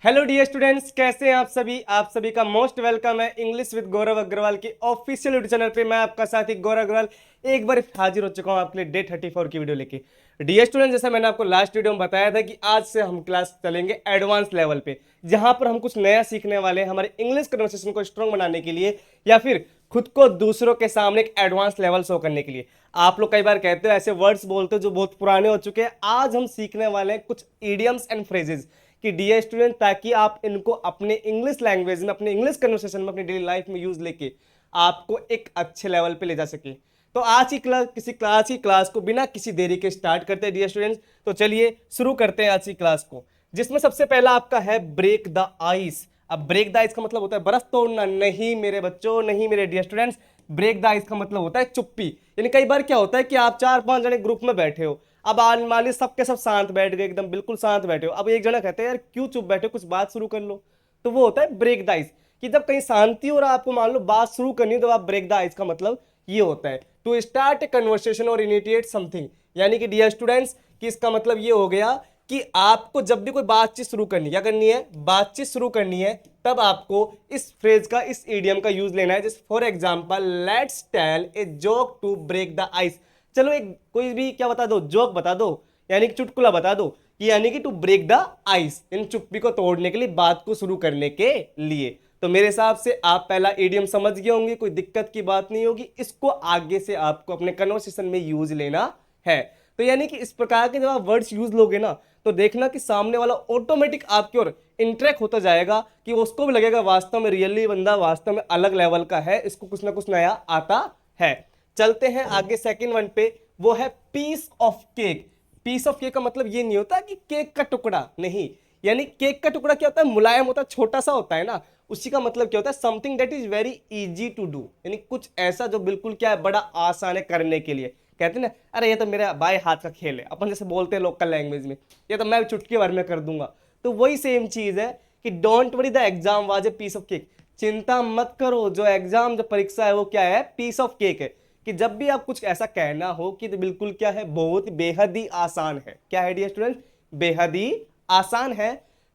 Hello dear students, कैसे हैं आप सभी का मोस्ट वेलकम है इंग्लिश विद गौरव अग्रवाल की ऑफिशियल यूट्यूब चैनल पे। मैं आपका साथी गौरव अग्रवाल एक बार हाजिर हो चुका हूं आपके लिए डे 34 की वीडियो लेके। डियर स्टूडेंट, जैसा मैंने आपको लास्ट वीडियो में बताया था कि आज से हम क्लास चलेंगे एडवांस लेवल पे, जहां पर हम कुछ नया सीखने वाले हैं हमारे इंग्लिश कन्वर्सेशन को स्ट्रॉन्ग बनाने के लिए, या फिर खुद को दूसरों के सामने एक एडवांस लेवल शो करने के लिए। आप लोग कई बार कहते हो, ऐसे वर्ड्स बोलते हो जो बहुत पुराने हो चुके हैं। आज हम सीखने वाले हैं कुछ इडियम्स एंड फ्रेजेस कि डियर स्टूडेंट, ताकि आप इनको अपने इंग्लिश लैंग्वेज में, अपने इंग्लिश कन्वर्सेशन में, अपनी डेली लाइफ में यूज लेके आपको एक अच्छे लेवल पे ले जा सके। तो आज की क्लास को बिना किसी देरी के स्टार्ट करते हैं डियर स्टूडेंट्स। तो चलिए शुरू करते हैं आज की क्लास को, जिसमें सबसे पहला आपका है ब्रेक द आइस। अब ब्रेक द आइस का मतलब होता है बर्फ तोड़ना। नहीं मेरे बच्चों, नहीं मेरे dear students, break the ice का मतलब होता है चुप्पी। यानी कई बार क्या होता है कि आप 4-5 जने ग्रुप में बैठे हो, अब मान ली सबके सब शांत बैठ गए, एकदम बिल्कुल शांत बैठे हो। अब एक जना कहते हैं यार क्यों चुप बैठे हो, कुछ बात शुरू कर लो। तो वो होता है ब्रेक द आइस, कि जब कहीं शांति हो रहा आपको मान लो बात शुरू करनी है, तो आप ब्रेक द आइस का मतलब ये होता है टू स्टार्ट ए कन्वर्सेशन और इनिशिएट समथिंग। यानी कि डियर स्टूडेंट्स, कि इसका मतलब ये हो गया कि आपको जब भी कोई बातचीत शुरू करनी है, क्या करनी है, बातचीत शुरू करनी है, तब आपको इस फ्रेज का, इस इडियम का यूज लेना है। जैसे for example, let's tell a joke to break the ice. चलो एक कोई भी क्या बता दो, जोक बता दो, यानी कि चुटकुला बता दो, कि यानी कि टू ब्रेक द आइस, इन चुप्पी को तोड़ने के लिए, बात को शुरू करने के लिए। तो मेरे हिसाब से आप पहला इडियम समझ गए होंगे, कोई दिक्कत की बात नहीं होगी। इसको आगे से आपको अपने कन्वर्सेशन में यूज लेना है। तो यानी कि इस प्रकार के जब आप वर्ड्स यूज लोगे ना, तो देखना कि सामने वाला ऑटोमेटिक आपकी ओर इंटरेक्ट होता जाएगा, कि उसको भी लगेगा वास्तव में रियली बंदा वास्तव में अलग लेवल का है, इसको कुछ ना कुछ नया आता है। चलते हैं आगे सेकंड वन पे, वो है piece of cake. Piece of cake का मतलब ये नहीं होता कि केक का टुकड़ा, नहीं। यानी केक का टुकड़ा क्या होता है, मुलायम होता है, छोटा सा होता है ना। उसी का मतलब क्या होता है, something that is very easy to do, यानी कुछ ऐसा जो बिल्कुल क्या है, बड़ा आसान है करने के लिए। कहते हैं ना, अरे ये तो मेरा बाएं हाथ का खेल है, अपन जैसे बोलते हैं लोकल लैंग्वेज में, ये तो मैं चुटकी भर में कर दूंगा। तो वही सेम चीज है कि don't worry the exam was a piece of cake. चिंता मत करो, जो एग्जाम, जो परीक्षा है वो क्या है, पीस ऑफ केक है। कि जब भी आप कुछ ऐसा कहना हो कि तो बिल्कुल क्या है, बहुत बेहद ही आसान है। क्या है डियर स्टूडेंट, बेहद ही आसान है,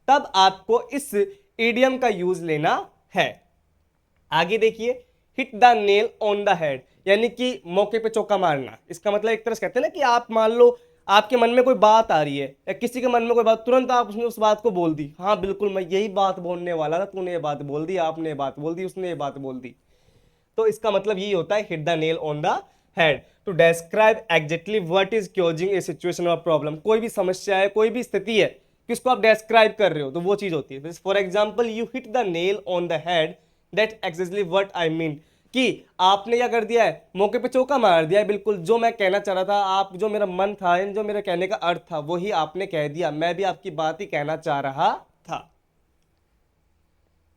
तब आपको इस इडियम का यूज लेना है। आगे देखिए, hit the nail on the head, यानी कि मौके पे चौका मारना। इसका मतलब एक तरह से कहते हैं ना कि आप मान लो आपके मन में कोई बात आ रही है, या किसी के मन में कोई बात, तुरंत आप उसने उस बात को बोल दी, हाँ बिल्कुल मैं यही बात बोलने वाला था, तूने ये बात बोल दी, आपने ये बात बोल दी, उसने ये बात बोल दी। तो इसका मतलब यही होता है hit the nail on the head, to describe exactly what is causing a situation और प्रॉब्लम। कोई भी समस्या है, कोई भी स्थिति है, किसको आप डिस्क्राइब कर रहे हो, तो वो चीज होती है। For example, you hit the nail on the head, that exactly what I mean, कि आपने क्या कर दिया है, मौके पे चौका मार दिया है, बिल्कुल जो मैं कहना चाह रहा था, आप जो मेरा मन था, जो मेरा कहने का अर्थ था, वही आपने कह दिया, मैं भी आपकी बात ही कहना चाह रहा था।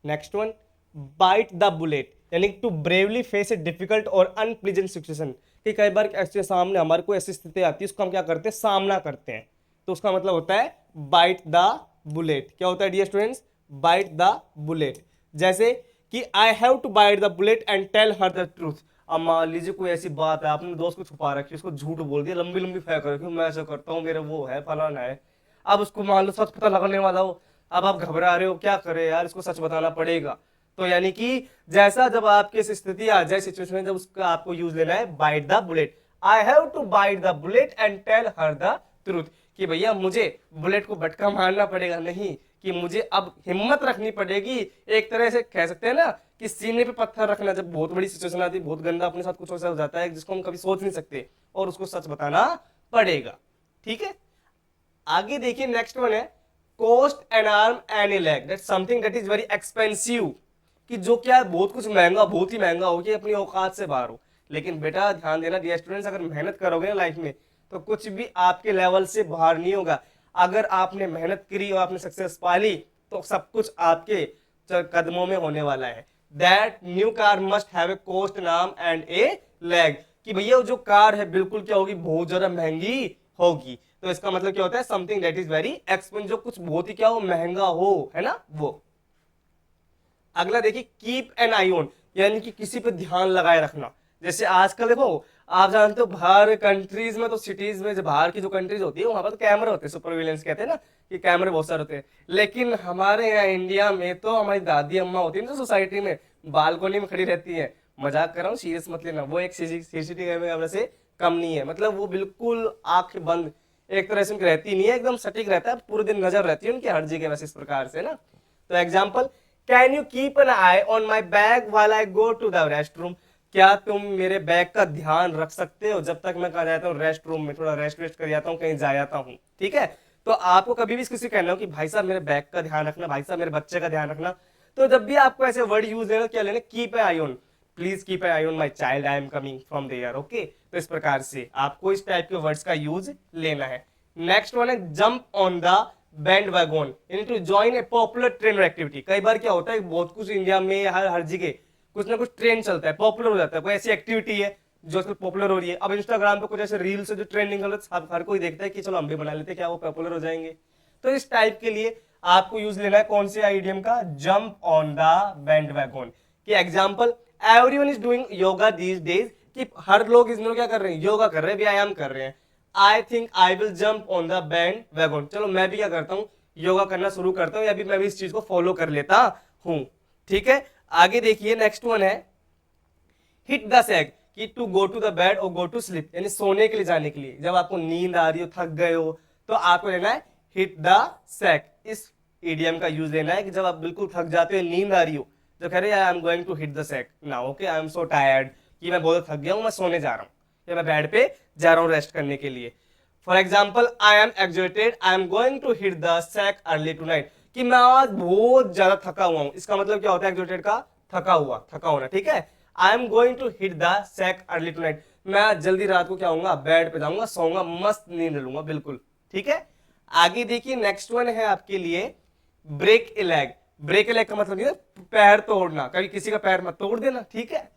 Next one, bite the bullet, यानी to bravely face a difficult और अनप्लीजेंट सिचुएशन। कि कई बार ऐसे सामने हमारे को ऐसी स्थिति आती है, उसको हम क्या करते हैं, सामना करते हैं। तो उसका मतलब होता है बाइट द बुलेट। क्या होता है dear students, bite the bullet. जैसे कि I have to bite the bullet and tell her the truth. अब मान लीजिए कोई ऐसी बात है, आपने दोस्त को छुपा रखी, उसको झूठ बोल दिया, लंबी लंबी फेंक रखी, मैं ऐसा करता हूँ, मेरा वो है, फलाना है। अब उसको मान लो सच पता लगने वाला हो, अब आप घबरा रहे हो, क्या करे यार, इसको सच बताना पड़ेगा। तो यानी कि जैसा जब आपकी स्थिति आ जाए, सिचुएशन में, जब उसका आपको यूज लेना है bite the bullet. I have to bite the bullet and tell her the truth, कि भैया मुझे बुलेट को बटका मारना पड़ेगा, नहीं, कि मुझे अब हिम्मत रखनी पड़ेगी। एक तरह से कह सकते हैं ना कि सीने पे पत्थर रखना, जब बहुत बड़ी सिचुएशन आती है, बहुत गंदा अपने साथ कुछ ऐसा हो जाता है जिसको हम कभी सोच नहीं सकते, और उसको सच बताना पड़ेगा। ठीक है, आगे देखिए, नेक्स्ट वन है cost N arm any leg, that something that is very expensive. कि जो क्या है, बहुत कुछ महंगा, बहुत ही महंगा हो, कि अपनी औकात से बाहर हो। लेकिन बेटा ध्यान देना डियर स्टूडेंट्स, अगर मेहनत करोगे ना लाइफ में, तो कुछ भी आपके लेवल से बाहर नहीं होगा। अगर आपने मेहनत करी और आपने सक्सेस पा ली, तो सब कुछ आपके कदमों में होने वाला है। That new car must have a cost नाम एंड ए लेग, कि भैया जो कार है बिल्कुल क्या होगी, बहुत ज्यादा महंगी होगी। तो इसका मतलब क्या होता है, something that is very expensive, जो कुछ बहुत ही क्या हो, महंगा हो, है ना वो। अगला देखिए, कीप एन आई ऑन, यानी कि किसी पे ध्यान लगाए रखना। जैसे आजकल देखो, आप जानते हो बाहर कंट्रीज में तो सिटीज में जो बाहर की जो कंट्रीज होती है वहां पर तो कैमरे होते हैं, सुपरविलेंस कहते हैं ना कि कैमरे बहुत सारे होते हैं। लेकिन हमारे यहाँ इंडिया में तो हमारी दादी अम्मा होती है ना सोसाइटी में, बालकोनी में खड़ी रहती है। मजाक कर रहा हूँ, सीरियस मत लेना, वो एक सीसीटीवी कैमरे से कम नहीं है। मतलब वो बिल्कुल आंखें बंद एक तरह से उनकी रहती नहीं है, एकदम सटीक रहता है, पूरे दिन नजर रहती है उनकी हर जगह वैसे इस प्रकार से ना। तो example, can you keep an eye on my bag while I go to the rest room. क्या तुम मेरे बैग का ध्यान रख सकते हो जब तक मैं कहा जाता हूँ रेस्ट रूम में, थोड़ा रेस्ट वेस्ट कर जाता हूँ, कहीं जा जाता हूँ। ठीक है, तो आपको कभी भी किसी कहना हो कि भाई साहब मेरे बैग का ध्यान रखना, भाई साहब मेरे बच्चे का ध्यान रखना, तो जब भी आपको ऐसे वर्ड यूज लेना, क्या लेना, keep a eye on, please keep a eye on my child, I am coming from there. Okay, तो इस प्रकार से आपको इस टाइप के वर्ड्स का यूज लेना है। नेक्स्ट वन है jump on the bandwagon, यानी to join a popular trend activity. कई बार क्या होता है, बहुत कुछ इंडिया में हर हर जगह कुछ ना कुछ ट्रेंड चलता है, पॉपुलर हो जाता है, कोई ऐसी एक्टिविटी है जो आजकल पॉपुलर हो रही है। अब इंस्टाग्राम पे कुछ ऐसे रील्स जो ट्रेंडिंग कर रहे हैं, हर कोई देखता है कि चलो हम भी बना लेते हैं, क्या वो पॉपुलर हो जाएंगे। तो इस टाइप के लिए आपको यूज लेना है कौन से आइडियम का, jump on the bandwagon. कि example, everyone is doing yoga these days, कि हर लोग इस दिनों क्या कर रहे हैं, योगा कर रहे हैं, व्यायाम कर रहे हैं। I think I will jump on the band wagon, चलो मैं भी क्या करता हूँ, योगा करना शुरू करता हूँ, या भी मैं भी इस चीज को फॉलो कर लेता हूँ। ठीक है, आगे देखिए नेक्स्ट वन है हिट द सैक, कि to go to the bed और गो टू स्लीप, यानी सोने के लिए जाने के लिए। जब आपको नींद आ रही हो, थक गए हो, तो आपको लेना है हिट द सैक। इस ईडियम का यूज लेना है कि जब आप बिल्कुल थक जाते हो, नींद आ रही हो, तो कह रहे हैं I am going to hit the sack now, okay I am so tired, कि मैं बहुत थक गया हूं, मैं सोने जा रहा हूं, या मैं बेड पे जा रहा हूं रेस्ट करने के लिए। For example, I am exhausted, I am going to hit the sack early tonight, कि मैं आज बहुत ज्यादा थका हुआ हूं। इसका मतलब क्या होता है एक्सॉर्टेड का, थका हुआ, थका होना। ठीक है, I am going to hit the sack early tonight, मैं जल्दी रात को क्या होऊंगा, बेड पे जाऊंगा, सोऊंगा, मस्त नींद लूंगा बिल्कुल। ठीक है, आगे देखिए नेक्स्ट वन है आपके लिए break a leg. Break a leg का मतलब पैर तोड़ना, कभी किसी का पैर मत तोड़ देना। ठीक है,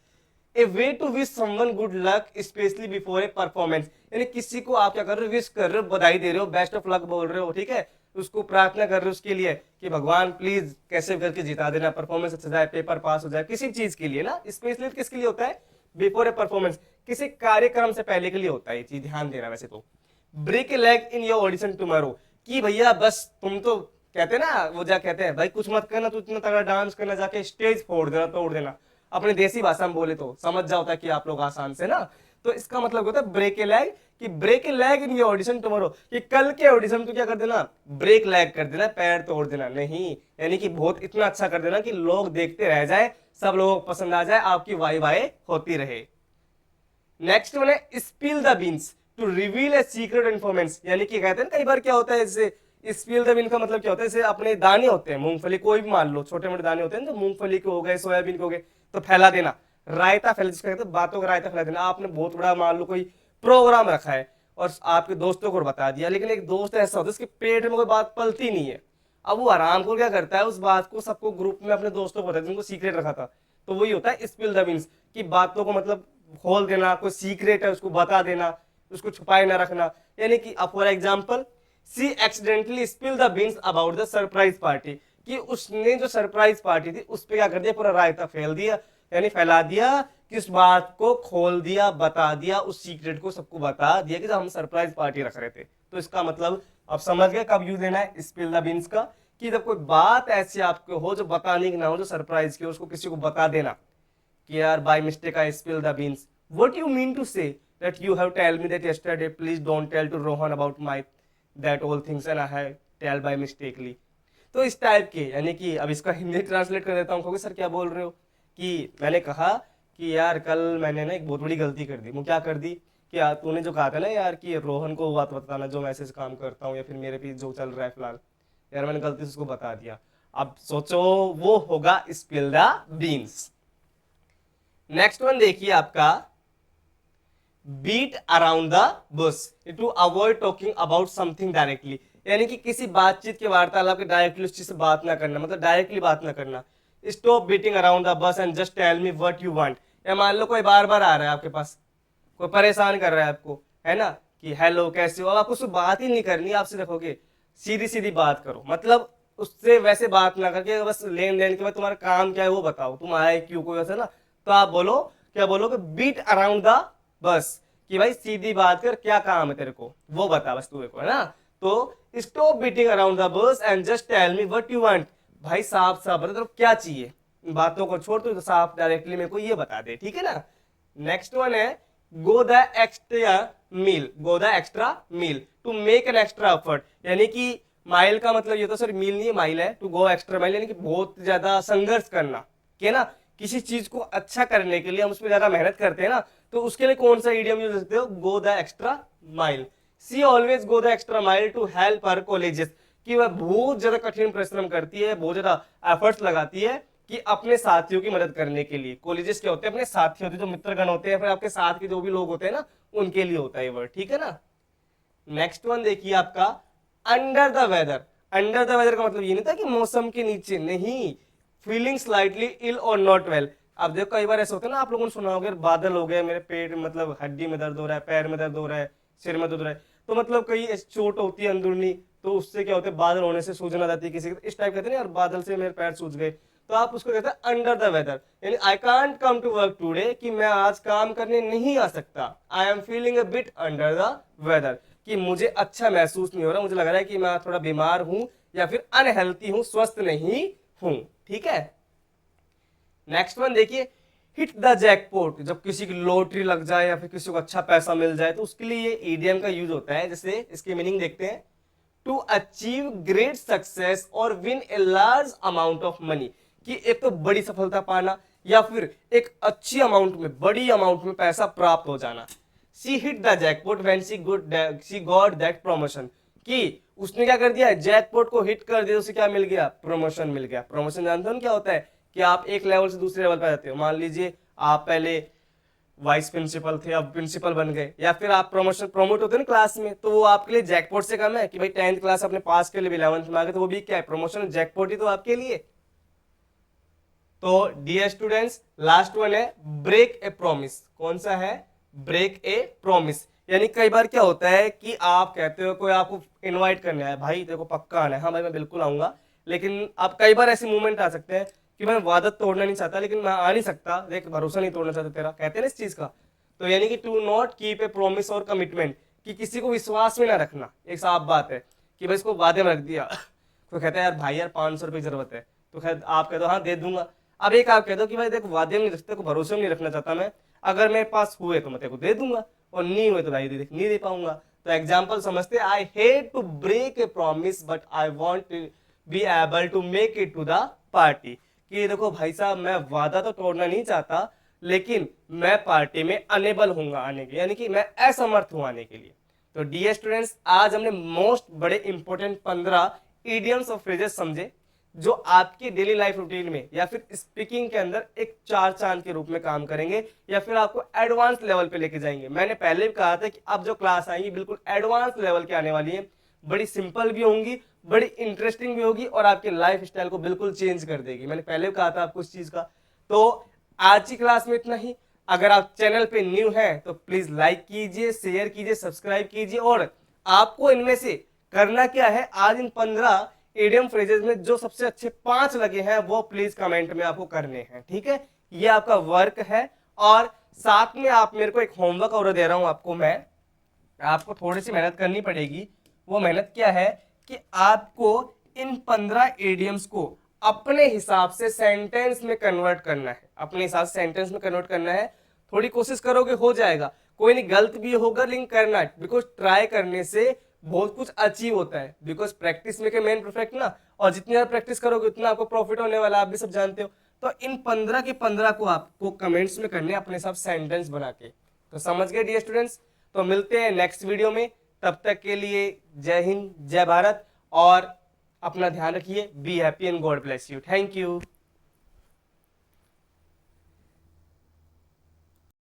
a way to wish someone good luck specially before a performance, यानी किसी को आप क्या कर रहे हो, विश कर रहे हो, बधाई दे रहे हो, बेस्ट ऑफ लक बोल रहे हो। ठीक है, उसको प्रार्थना कर रहे हो उसके लिए कि भगवान प्लीज कैसे करके जिता देना, परफॉर्मेंस अच्छा जाए, पेपर पास हो जाए, किसी चीज के लिए ना। स्पेशली किसके लिए होता है, बिफोर ए परफॉर्मेंस, किसी कार्यक्रम से पहले के लिए होता है ये चीज, ध्यान देना। वैसे तो break a leg in your audition tomorrow, कि भैया बस तुम तो कहते हैं ना, वो जा कहते हैं भाई कुछ मत करना, तू इतना तगड़ा डांस करना, जाके स्टेज फोड़ देना, तोड़ देना। अपने देसी भाषा में बोले तो समझ जाओ कि आप लोग आसान से ना। तो इसका मतलब होता है ब्रेक ए लैग, कि break a leg in your audition tomorrow, कि कल के ऑडिशन तो क्या कर देना, ब्रेक लैग कर देना, पैर तोड़ देना नहीं, यानी कि बहुत इतना अच्छा कर देना कि लोग देखते रह जाए, सब लोगों को पसंद आ जाए, आपकी वाई वाई होती रहे। नेक्स्ट वन है spill the beans to reveal a secret information, यानी कि कहते हैं कई बार क्या होता है, जैसे स्पिल द बीन का मतलब क्या होता है, जैसे अपने दाने होते हैं, मूंगफली कोई भी मान लो, छोटे मोटे दाने होते हैं तो मूंगफली के हो गए, सोयाबीन के हो गए, तो फैला देना, रायता फैला, जिसका कहते हैं बातों का रायता फैला देना। आपने बहुत बड़ा मान लो कोई प्रोग्राम रखा है और आपके दोस्तों को बता दिया, लेकिन एक दोस्त ऐसा होता है उसके पेट में कोई बात पलती नहीं है, अब वो आराम को क्या करता है, उस बात को सबको ग्रुप में अपने दोस्तों को बताया जिनको सीक्रेट रखा था। तो वही होता है स्पिल द बीन्स, की बातों को मतलब खोल देना, कोई सीक्रेट है उसको बता देना, उसको छुपाए ना रखना। यानी कि for example, she accidentally spill the beans about the surprise party, कि उसने जो सरप्राइज पार्टी थी उस पर क्या कर दिया, पूरा रायता फैल दिया, यानी फैला दिया, कि उस बात को खोल दिया, बता दिया, उस सीक्रेट को सबको बता दिया कि जब हम सरप्राइज पार्टी रख रहे थे। तो इसका मतलब अब समझ गए कब यूज लेना है स्पिल द बीन्स का, कि जब कोई बात ऐसी आपको हो जो बताने की ना हो, जो सरप्राइज की हो, उसको किसी को बता देना कि यार by mistake I spill the beans, what you mean to say that you have tell me that yesterday, please don't tell to Rohan about my that all things and I have tell by mistakenly। तो इस type के, यानी कि अब इसका Hindi translate कर देता हूँ, कहोगे सर क्या बोल रहे हो, कि मैंने कहा कि यार कल मैंने ना एक बहुत बड़ी गलती कर दी। वो क्या कर दी, कि यार तूने जो कहा था ना यार कि रोहन को बात बताना जो मैं ऐसे काम करता हूँ या फिर मेरे पीछे जो चल रहा है फिलहाल, यार मैंने गलती से उसको बता दिया। अब सोचो वो होगा spill the beans. Next one देखिए आपका beat around the bush to avoid talking about something directly, यानी कि किसी बातचीत के वार्तालाप के डायरेक्टली उस चीज से बात ना करना, मतलब डायरेक्टली बात ना करना। Stop beating around the bush and just tell me what you want, या मान लो कोई बार बार आ रहा है आपके पास, कोई परेशान कर रहा है आपको, है ना, कि हेलो कैसे हो, आपको उससे बात ही नहीं करनी, आपसे रखोगे सीधी सीधी बात करो, मतलब उससे वैसे बात ना करके बस लेन देन के बाद तुम्हारा काम क्या है वो बताओ, तुम आए क्यों, कोई वैसे ना, तो आप बोलो क्या बोलोगे, बीट अराउंड द बस कि भाई सीधी बात कर, क्या काम है तेरे को वो बता बस तू को, है ना। तो stop beating around the bush and just tell me what you want. भाई साफ साफ बता तेरे को क्या चाहिए, बातों को छोड़, तो साफ डायरेक्टली मेरे को ये बता दे, ठीक है ना। नेक्स्ट वन है go the extra mile, go the extra mile to make an extra effort, यानी कि माइल का मतलब ये तो सर मील नहीं है, माइल है। टू गो एक्स्ट्रा माइल यानी कि बहुत ज्यादा संघर्ष करना, कि ना किसी चीज को अच्छा करने के लिए हम उसमें ज्यादा मेहनत करते हैं ना, तो उसके लिए कौन सा इडियम यूज करते हो, go the extra mile. She always go the extra mile to help her colleges, कि वह बहुत ज्यादा कठिन परिश्रम करती है, बहुत ज्यादा एफर्ट्स लगाती है कि अपने साथियों की मदद करने के लिए। कॉलेजेस क्या होते हैं, अपने साथी होते हैं, जो मित्रगण होते हैं, फिर आपके साथ के जो भी लोग होते हैं ना, उनके लिए होता है ये वर्ड, ठीक है ना। नेक्स्ट वन देखिए आपका under the weather. Under the weather का मतलब ये नहीं था कि मौसम के नीचे, नहीं, फीलिंग स्लाइटली इल और नॉट वेल। अब देखो कई बार ऐसा होता है ना, आप लोगों ने सुना होगा बादल हो गए, मेरे पेट मतलब हड्डी में दर्द हो रहा है, पैर में दर्द हो रहा है, सिर में दर्द हो रहा है, तो मतलब कई चोट होती है अंदरूनी, तो उससे क्या होता है, बादल होने से सूजन आ जाती है किसी इस टाइप कहते हैं, और बादल से मेरे पैर सूज गए, तो आप उसको कहते हैं अंडर द वेदर, यानी I can't come to work today, कि मैं आज काम करने नहीं आ सकता। I am feeling a bit under the weather, कि मुझे अच्छा महसूस नहीं हो रहा, मुझे लग रहा है कि मैं थोड़ा बीमार हूं या फिर अनहेल्थी हूं, स्वस्थ नहीं हूं, ठीक है। नेक्स्ट वन देखिए हिट द जैकपॉट, जब किसी की लॉटरी लग जाए या फिर किसी को अच्छा पैसा मिल जाए, तो उसके लिए ये ईडीएम का यूज होता है। जैसे इसकी मीनिंग देखते हैं, टू अचीव ग्रेट सक्सेस और win a large amount of money, कि एक तो बड़ी सफलता पाना या फिर एक अच्छी अमाउंट में, बड़ी अमाउंट में पैसा प्राप्त हो जाना। She hit the jackpot when she got that promotion, कि उसने क्या कर दिया, जैकपॉट को हिट कर दिया, उसे क्या मिल गया, प्रमोशन मिल गया। प्रमोशन जानते हो क्या होता है, कि आप एक लेवल से दूसरे लेवल पर जाते हो। मान लीजिए आप पहले वाइस प्रिंसिपल थे, अब प्रिंसिपल बन गए, या फिर आप प्रमोट होते हैं ना क्लास में, तो वो आपके लिए जैकपॉट से कम है कि भाई 10th क्लास अपने पास के लिए 11th में आ गए, तो वो भी क्या है, प्रमोशन, जैकपॉट ही तो आपके लिए। तो डियर स्टूडेंट्स लास्ट वन है ब्रेक ए प्रॉमिस। कौन सा है, ब्रेक ए प्रॉमिस, यानी कई बार क्या होता है कि आप कहते हो कोई आपको इनवाइट करने आया, भाई देखो पक्का आना है, हाँ भाई मैं बिल्कुल आऊंगा, लेकिन आप कई बार ऐसे मूवमेंट आ सकते हैं कि मैं वादा तोड़ना नहीं चाहता, लेकिन मैं आ नहीं सकता, देख भरोसा नहीं तोड़ना चाहता तेरा, कहते हैं ना इस चीज का। तो यानी कि to not keep a promise और कमिटमेंट, कि किसी को विश्वास में ना रखना, एक साफ बात है कि भाई इसको वादे में रख दिया, तो कहता है यार भाई यार 500 रुपये की जरूरत है, तो खैर आप कह दो हाँ दे दूंगा। अब एक आप कह दो कि भाई देखो वादे में नहीं रखते, को भरोसे में नहीं रखना चाहता मैं, अगर मेरे पास हुए तो मैं तेरे को दे दूंगा, और नहीं हुए तो भाई नहीं दे पाऊंगा। तो एग्जाम्पल समझते, I hate to break a promise but I want to be able to make it to the party, कि देखो भाई साहब मैं वादा तो तोड़ना नहीं चाहता, लेकिन मैं पार्टी में अनेबल हूंगा आने के, यानी कि मैं असमर्थ हूं आने के लिए। तो डियर स्टूडेंट्स आज हमने मोस्ट बड़े इंपॉर्टेंट 15 इडियम्स और फ्रेजेस समझे, जो आपकी डेली लाइफ रूटीन में या फिर स्पीकिंग के अंदर एक 4 चांद के रूप में काम करेंगे, या फिर आपको एडवांस लेवल पे लेके जाएंगे। मैंने पहले भी कहा था कि अब जो क्लास आएंगी बिल्कुल एडवांस लेवल की आने वाली है, बड़ी सिंपल भी होंगी, बड़ी इंटरेस्टिंग भी होगी, और आपके लाइफ स्टाइल को बिल्कुल चेंज कर देगी। मैंने पहले भी कहा था आपको इस चीज का। तो आज की क्लास में इतना ही। अगर आप चैनल पे न्यू हैं तो प्लीज लाइक कीजिए, शेयर कीजिए, सब्सक्राइब कीजिए, और आपको इनमें से करना क्या है, आज इन 15 इडियम फ्रेजेस में जो सबसे अच्छे 5 लगे हैं वो प्लीज कमेंट में आपको करने हैं, ठीक है। ये आपका वर्क है, और साथ में आप मेरे को एक होमवर्क और दे रहा हूं आपको मैं, आपको थोड़ी सी मेहनत करनी पड़ेगी। वो मेहनत क्या है कि आपको इन 15 इडियम्स को अपने हिसाब से सेंटेंस में कन्वर्ट करना है, अपने हिसाब से सेंटेंस में कन्वर्ट करना है। थोड़ी कोशिश करोगे हो जाएगा, कोई नहीं गलत भी होगा लेकिन करना है, बिकॉज ट्राई करने से बहुत कुछ अचीव होता है, बिकॉज प्रैक्टिस में मेन परफेक्ट ना, और जितनी ज्यादा प्रैक्टिस करोगे उतना आपको प्रॉफिट होने वाला, आप भी सब जानते हो। तो इन 15 के 15 को आपको कमेंट्स में करने अपने हिसाब सेंटेंस बना के। तो समझ गए डियर स्टूडेंट्स। तो मिलते हैं नेक्स्ट वीडियो में, तब तक के लिए जय हिंद, जय भारत, और अपना ध्यान रखिए। Be happy and God bless you. Thank you.